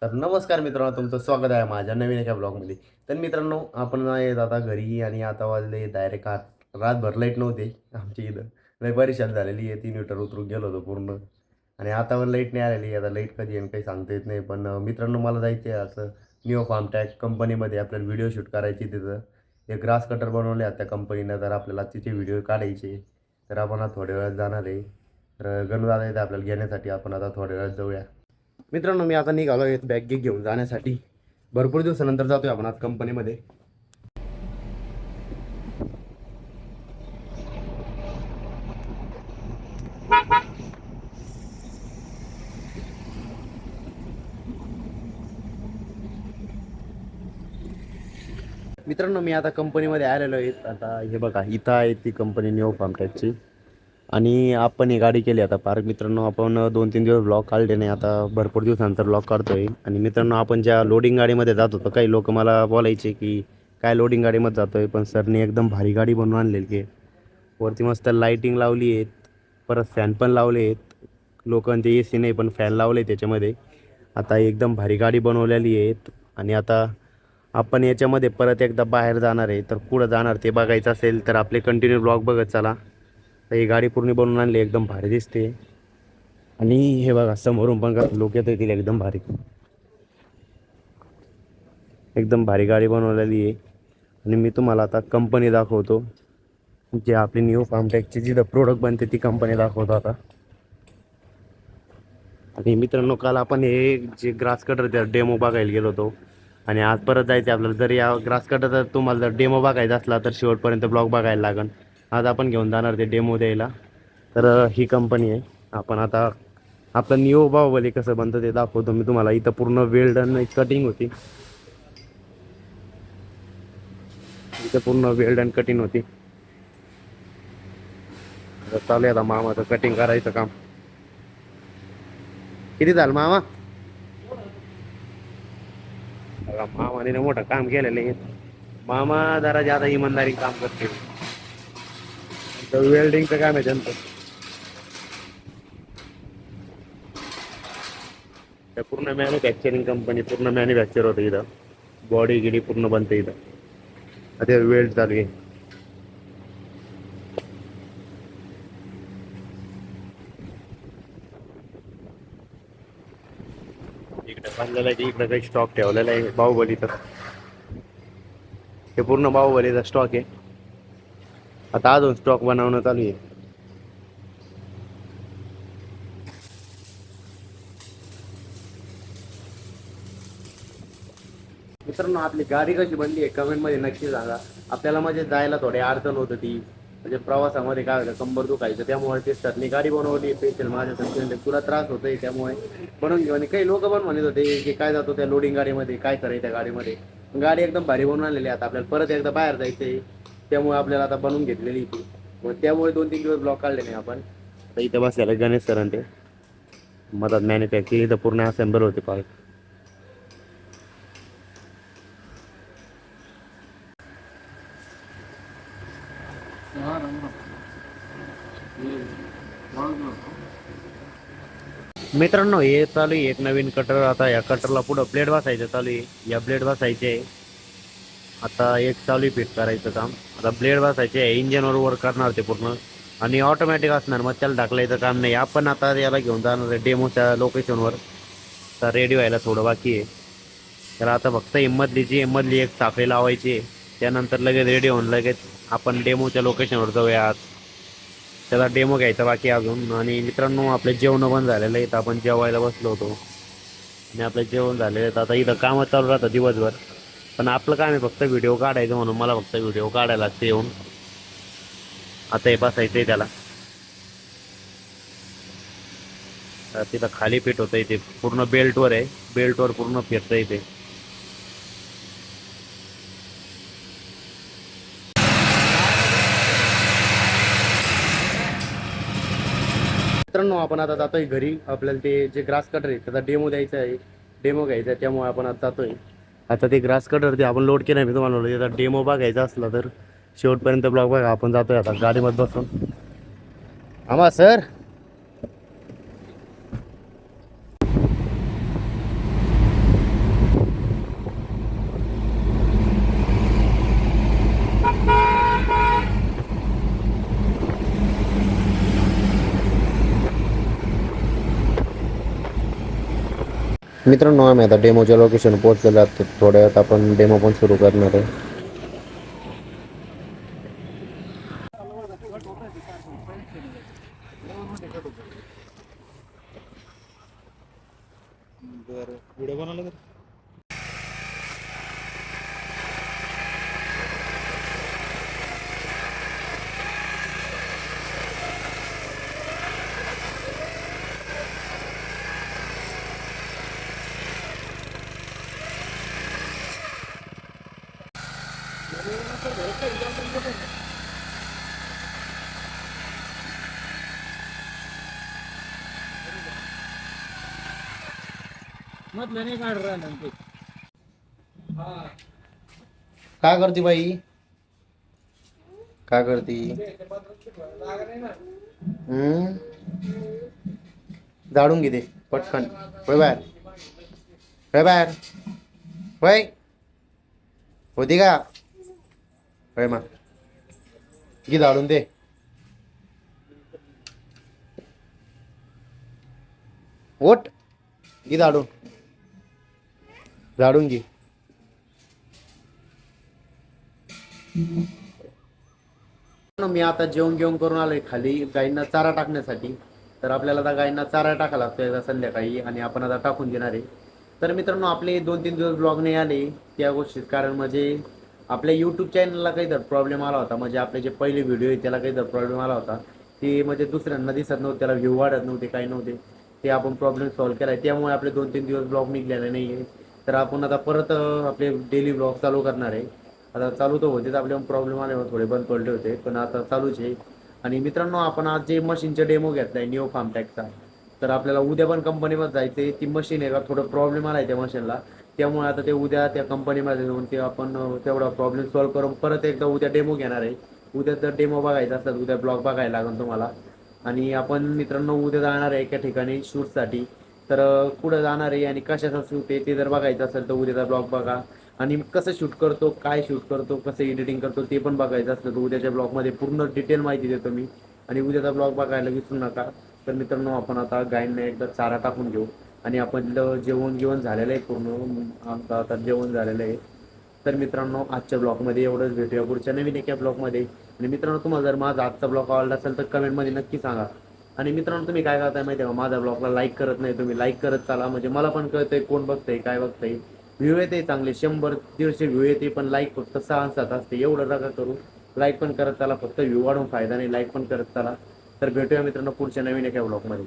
तर नमस्कार मित्रांनो, तुमचं स्वागत आहे माझ्या नवीन एका ब्लॉगमध्ये. तर मित्रांनो, आपण आहेत आता घरी आणि आता वाजले डायरेक्ट 8. रातभर लाईट नव्हते आमच्या इथं. लय परेशान झालेली आहे. 3 मीटर उतरून गेलो होतो पूर्ण आणि आता पण लाईट नाही आलेली. आता लाईट कधी येईल काही सांगता येत नाही. पण मित्रांनो, मला जायचं आहे असं निओ फार्मटेक कंपनीमध्ये आपल्याला व्हिडिओ शूट करायची तिथं. एक ग्रास कटर बनवले आहेत त्या कंपनीनं. तर आपल्याला तिथे व्हिडिओ काढायचे. तर आपण आता थोड्या वेळात जाणार आहे. तर गणदादा येते आपल्याला घेण्यासाठी. आपण आता थोड्या वेळात जाऊया. मित्रांनो, मी आता निघालो आहे बॅग घेऊन जाण्यासाठी. भरपूर दिवसानंतर जातोय आपण आज कंपनीमध्ये. मित्रांनो, मी आता कंपनीमध्ये आलेलो आहे. आता हे बघा, इथं आहे ती कंपनी न्यू फार्मटेकची आणि आपण ही गाडी केली आता पार्क. मित्रांनो, आपण 2-3 दिवस ब्लॉग काढले नाही. आता भरपूर दिवसानंतर ब्लॉग काढतोय. आणि मित्रांनो, आपण ज्या लोडिंग गाडीमध्ये जात होतो, काही लोक मला बोलायचे की काय लोडिंग गाडीमध्ये जातोय, पण सरने एकदम भारी गाडी बनवून आणलेली आहे. वरती मस्त लाईटिंग लावली आहेत, परत फॅन पण लावले आहेत. लोकांचे ए सी नाही पण फॅन लावले त्याच्यामध्ये. आता एकदम भारी गाडी बनवलेली आहेत. आणि आता आपण याच्यामध्ये परत एकदा बाहेर जाणार आहे. तर पुढं जाणार ते बघायचं असेल तर आपले कंटिन्यू ब्लॉग बघत चला. तर ही गाडी पूर्ण बनवून आणली, एकदम भारी दिसते. आणि हे बघा, समोरून पण लोक येत येतील, एकदम भारी, एकदम भारी गाडी बनवलेली आहे. आणि मी तुम्हाला आता कंपनी दाखवतो, जे आपली न्यू फार्मटेकची जिथं प्रोडक्ट बनते ती कंपनी दाखवतो आता. आणि मित्रांनो, काल आपण हे जे ग्रास कटर त्या डेमो बघायला गेलो होतो आणि आज परत जायचं आपल्याला. जर या ग्रास कटर जर तुम्हाला जर डेमो बघायचा असला तर शेवटपर्यंत ब्लॉग बघायला लागेल. आज आपण घेऊन जाणार ते डेमो द्यायला. तर ही कंपनी आहे. आपण आता आपलं निओ बाहुबली कसं बनतं ते दाखवतो मी तुम्हाला. इथं पूर्ण वेल्ड आणि कटिंग होती. इथं पूर्ण वेल्ड अँड कटिंग होती. आता चालू आहे आता मामाचं कटिंग करायचं काम. किती झालं मामा? मामाने मोठं काम केलेलं आहे. मामा जरा ज्यादा इमानदारी काम करते. वेल्डिंगचं काम आहे त्यांचं. त्या पूर्ण मॅन्युफॅक्चरिंग कंपनी पूर्ण मॅन्युफॅक्चर होतं इथं. बॉडी गिडी पूर्ण बनते इथं. आता वेल्ड चालू आहे. इकडे बांधलेला आहे, इकडे काही स्टॉक ठेवलेला आहे बाहुबलीचा. हे पूर्ण बाहुबलीचा स्टॉक आहे. आता अजून स्टॉक बनवणं चालू आहे. मित्रांनो, आपली गाडी कशी बनली आहे कमेंटमध्ये नक्की सांगा. आपल्याला म्हणजे जायला थोडी अडचण होत होती. म्हणजे प्रवासामध्ये काय होतं, कंबर दुखायचं. त्यामुळे ते सरनी गाडी बनवली स्पेशल माझ्यासाठी. तुला त्रास होतोय त्यामुळे बनवून घेऊ. आणि काही लोक पण म्हणत होते की काय जातो त्या लोडिंग गाडीमध्ये, काय करायचं त्या गाडीमध्ये. गाडी एकदम भारी बनवून आणलेली. आता आपल्याला परत एकदा बाहेर जायचंय, त्यामुळे आपल्याला आता बनवून घेतलेली ती. मग त्यामुळे 2-3 दिवस ब्लॉक काढले नाही आपण. तर इथं बसलेला गणेश सर ते मदत मॅन्युफॅक्चरिंग इथं पूर्ण असेंबल होते पार्ट. मित्रांनो, हे चालू आहे एक नवीन कटर. आता या कटरला पुढं ब्लेड बसायचं चालू आहे. या ब्लेड बसायचे आता एक चालू आहे फिट करायचं काम. आता ब्लेड बसायचे आहे, इंजिनवर वर्क करणार ते पूर्ण. आणि ऑटोमॅटिक असणार, मग त्याला ढकलायचं काम नाही. आपण आता याला घेऊन जाणार आहे डेमोच्या लोकेशनवर. तर रेडी व्हायला थोडं बाकी आहे. तर आता फक्त हिंमतली एक साखळी लावायची आहे. त्यानंतर लगेच रेडी होऊन लगेच आपण डेमोच्या लोकेशनवर जाऊया. त्याला डेमो घ्यायचा बाकी अजून. आणि मित्रांनो, आपले जेवण पण झालेलं आहे. तर आपण जेवायला बसलो होतो आणि आपलं जेवण झालेलं आहे. आता इथं कामं चालू राहतं दिवसभर. पण आपलं काम आहे फक्त व्हिडिओ काढायचं, म्हणून मला फक्त व्हिडिओ काढायला लागते येऊन. आता हे बसायचं आहे त्याला. तर तिथं खाली फिट होतं इथे पूर्ण बेल्टवर आहे. बेल्टवर पूर्ण फिरतं इथे. मित्रांनो, आपण आता जातोय घरी. आपल्याला ते जे ग्रास कटर आहे त्याचा डेमो द्यायचा आहे, डेमो घ्यायचा आहे. त्यामुळे आपण आता जातोय. आता ते ग्रास कटर ते आपण लोड केलं आहे. मी तुम्हाला बोललो त्याचा डेमो बघायचा असला तर शेवटपर्यंत ब्लॉग बघा. आपण जातोय आता गाडीमध्ये बसून. आम्हा सर, मित्रांनो आम्ही आता डेमोच्या लोकेशन पोहोचलेलो आहोत. थोड्या वेळात आपण डेमो पण सुरू करणार आहे. बरं व्हिडिओ बनवला तर मधलं नाही काढ राहणार. काय करते बाई? काय करते? झाडून घे ते पटकन. होय बाहेर, होय बाहेर, होय होती का? होय मग घे झाडून दे. ओट घे झाडून, झाडून घे. मी आता जेवण घेऊन करून आलोय खाली गाईंना चारा टाकण्यासाठी. तर आपल्याला आता गाईंना चारा टाकायला लागतोय संध्याकाळी आणि आपण आता टाकून देणार आहे. तर मित्रांनो आपले 2-3 दिवस ब्लॉग नाही आले त्या गोष्टीत, कारण म्हणजे आपल्या यूट्यूब चॅनलला काही तर प्रॉब्लेम आला होता. म्हणजे आपले जे पहिले व्हिडिओ आहे त्याला काही तर प्रॉब्लेम आला होता. ते म्हणजे दुसऱ्यांना दिसत नव्हते, त्याला व्ह्यू वाढत नव्हते, काही नव्हते. ते आपण प्रॉब्लेम सॉल्व्ह केला आहे, त्यामुळे आपले 2-3 दिवस ब्लॉग निघालेले नाही आहे. तर आपण आता परत आपले डेली ब्लॉग चालू करणार आहे. आता चालू तर होतेच, आपल्याला प्रॉब्लेम आल्यामुळे थोडे बंद पडले होते, पण आता चालूच आहे. आणि मित्रांनो आपण आज जे मशीनचा डेमो घेतला आहे निओ फार्मटॅकचा, तर आपल्याला उद्या पण कंपनीमध्ये जायचं आहे. ती मशीन आहे का थोडं प्रॉब्लेम आला आहे त्या मशीनला, त्यामुळे आता ते उद्या त्या कंपनीमध्ये जाऊन ते आपण तेवढा प्रॉब्लेम सॉल्व्ह करून परत एकदा उद्या डेमो घेणार आहे. उद्या जर डेमो बघायचा असतात उद्या ब्लॉग बघायला लागेल तुम्हाला. आणि आपण मित्रांनो उद्या जाणार आहे एका ठिकाणी शूटसाठी. तर कुठं जाणार आहे आणि कशाचा शूट आहे ते जर बघायचं असेल तर उद्याचा ब्लॉग बघा. आणि कसं शूट करतो, काय शूट करतो, कसं एडिटिंग करतो ते पण बघायचं असलं तर उद्याच्या ब्लॉगमध्ये पूर्ण डिटेल माहिती देतो मी. आणि उद्याचा ब्लॉग बघायला विसरू नका. तर मित्रांनो आपण आता गायींना एकदा चारा टाकून घेऊ. आणि आपण जेवण झालेलं आहे पूर्ण, आमचं आता जेवण झालेलं आहे. तर मित्रांनो आजच्या ब्लॉगमध्ये एवढंच, भेटूया पुढच्या नवीन एका ब्लॉगमध्ये. आणि मित्रांनो तुम्हाला जर माझा आजचा ब्लॉग आवडला असेल तर कमेंटमध्ये नक्की सांगा. आणि मित्रांनो तुम्ही काय करताय माहिती आहे का, माझ्या ब्लॉगला लाईक करत नाही तुम्ही, लाईक करत चाला म्हणजे मला पण कळतंय कोण बघतंय काय बघतंय. व्ह्यू येते चांगले 100-150 व्ह्यू येते, पण लाईक फक्त 6-7 असते. एवढं नका करू, लाईक पण करत चला. फक्त व्ह्यू वाढून फायदा नाही, लाईक पण करत चला. तर भेटूया मित्रांनो पुढच्या नवीन एका ब्लॉगमध्ये.